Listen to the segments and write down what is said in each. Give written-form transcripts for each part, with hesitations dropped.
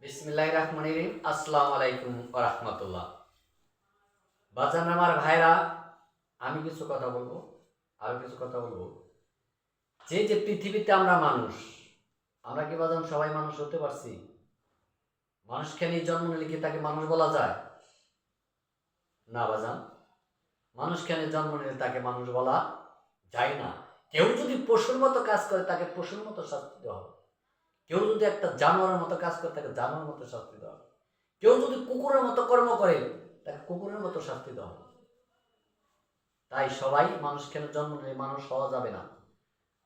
বিসমিল্লাহির রহমানির রহিম। আসসালামু আলাইকুম ওয়া রাহমাতুল্লাহ। বাজান আমার ভাইরা, আমি কিছু কথা বলবো, আরো কিছু কথা বলবো। যে পৃথিবীতে আমরা মানুষ, আমরা কি বাজান সবাই মানুষ হতে পারছি? মানুষকে নিয়ে জন্ম নিলে কি তাকে মানুষ বলা যায়? না বাজান, মানুষকে নিয়ে জন্ম নিলে তাকে মানুষ বলা যায় না। কেউ যদি পশুর মতো কাজ করে তাকে পশুর মতো শাস্তি দেওয়া হবে। কেউ যদি একটা জানোয়ারের মতো কাজ করে তাকে জানোয়ারের মতো শাস্তি দেওয়া হবে। কেউ যদি কুকুরের মতো কর্ম করে তাকে কুকুরের মতো শাস্তি দেওয়া হবে। তাই সবাই মানুষ কেন জন্ম নিলে মানুষ হওয়া যাবে না।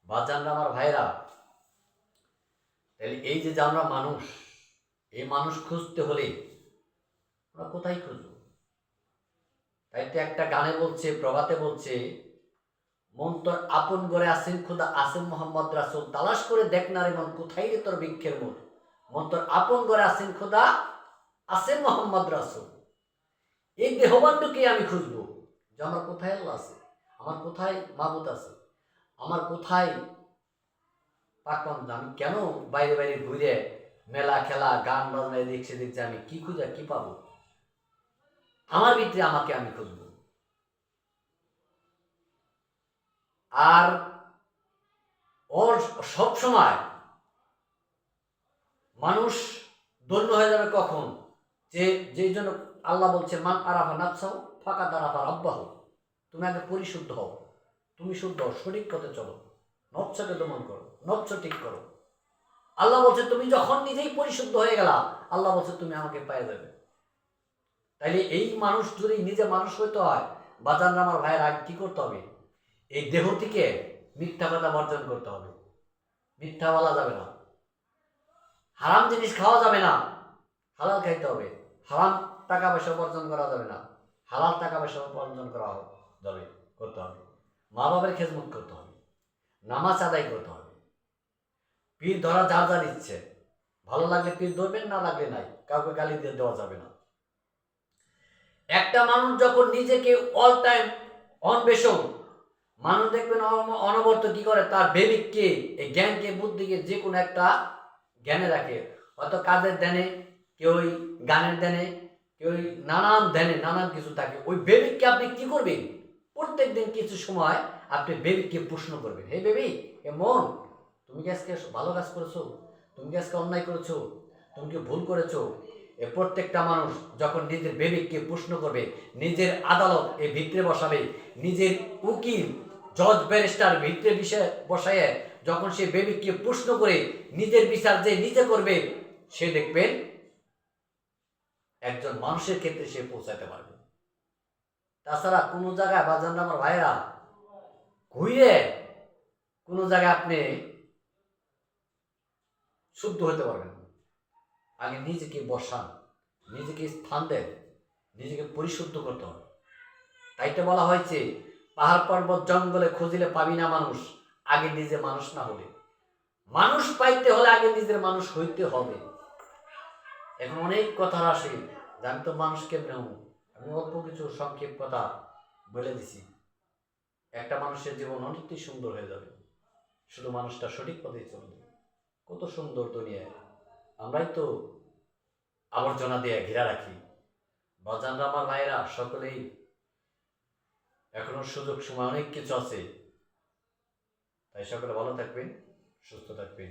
বাজানরা আমার ভাইরা, তাহলে এই যে আমরা মানুষ, এই মানুষ খুঁজতে হলে আমরা কোথায় খুঁজব? তাই তো একটা গানে বলছে, প্রভাতে বলছে, মন তোর আপন করে আসেন খুদা আসেন মোহাম্মদ রাসূল, তালাশ করে দেখ না রে মন কোথায় রে তোর বৃক্ষের মূল। মন তোর আপন করে আসেন খুদা আসেন মোহাম্মদ রাসূল। এই দেহবানটাকে আমি খুঁজবো যে আমার কোথায় আল্লাহ আছে, আমার কোথায় মাবুদ আছে, আমার কোথায় পাকন। আমি কেন বাইরে বাইরে ঘুরে মেলা খেলা গান বাজনা এদিক সেদিক যে আমি কি খুঁজে কি পাবো? আমার ভিতরে আমাকে আমি খুঁজবো। আর ওর সব সময় মানুষ ধন্য হয়ে যাবে কখন? যে যেই জন্য আল্লাহ বলছে মান আরাফা নাফসাহু ফাকাদ আরাফা রাব্বাহু। তুমি আগে পরিশুদ্ধ হও, তুমি শুদ্ধ হও, সঠিক পথে চলো, নফসকে দমন করো, নফস ঠিক করো। আল্লাহ বলছে তুমি যখন নিজেই পরিশুদ্ধ হয়ে গেলা, আল্লাহ বলছে তুমি আমাকে পেয়ে যাবে। তাইলে এই মানুষ যদি নিজে মানুষ হইতে হয়, বাজান আমার ভাইয়ের আগে কি করতে হবে? এই দেহটিকে মিথ্যা কথা বর্জন করতে হবে। মিথ্যা বলা যাবে না, হারাম জিনিস খাওয়া যাবে না, হালাল খাইতে হবে। হারাম টাকা পয়সা উপার্জন করা যাবে না, হালাল টাকা পয়সা উপার্জন করা যাবে, করতে হবে। মা বাবার খেদমত করতে হবে, নামাজ আদায় করতে হবে। পীর ধরা যার যার ইচ্ছে, ভালো লাগলে পীর ধরবেন, না লাগলে নাই, কাউকে গালি দিয়ে দেওয়া যাবে না। একটা মানুষ যখন নিজেকে অল টাইম অন্বেষণ, মানুষ দেখবেন অনবরত কি করে তার বিবেককে, এই জ্ঞানকে, বুদ্ধিকে যে কোনো একটা জ্ঞানে রাখে। হয়তো কাজের ধ্যানে, কেউ গানের ধ্যানে, কেউ নানান ধ্যানে, নানান কিছু থাকে। ওই বিবেককে আপনি কি করবেন? প্রত্যেক দিন কিছু সময় আপনি বিবেককে প্রশ্ন করবেন। হে বিবেক, এ মন, তুমি কি আজকে ভালো কাজ করেছো? তুমি কি আজকে অন্যায় করেছো? তুমি কি ভুল করেছো? এ প্রত্যেকটা মানুষ যখন নিজের বিবেককে প্রশ্ন করবে, নিজের আদালত এ ভিতরে বসাবে, নিজের উকিল জজ ব্যারিস্টার ভিতরে বিষয়ে বসায় যখন সে বিবেককে প্রশ্ন করে নিজের বিচার যে নিজে করবে, সে দেখবেন একজন মানুষের ক্ষেত্রে সে পৌঁছাতে পারবে। তাছাড়া কোনো জায়গায় বাজান আমার ভাইরা ঘুরে কোনো জায়গায় আপনি শুদ্ধ হতে পারবেন না। আগে নিজেকে বসান, নিজেকে স্থান দেন, নিজেকে পরিশুদ্ধ করতে হবে। তাই তো বলা হয়েছে পাহাড় পর্বত জঙ্গলে খুঁজিলে পাবি না মানুষ, আগে নিজে মানুষ না হলে। মানুষ পাইতে হলে আগে নিজের মানুষ হইতে হবে। এখন অনেক কথা আসে যে আমি তো মানুষ কেমনে হব। আমি অল্প কিছু সংক্ষেপ কথা বলে দিছি। একটা মানুষের জীবন অনেকটাই সুন্দর হয়ে যাবে, শুধু মানুষটা সঠিক পথেই চলবে। কত সুন্দর দুনিয়া, আমরাই তো আবর্জনা দিয়ে ঘেরা রাখি। বাজানরা আমার ভাইরা সকলেই, এখনো সুযোগ সময় অনেক কিছু আছে। তাই সকলে ভালো থাকবেন, সুস্থ থাকবেন।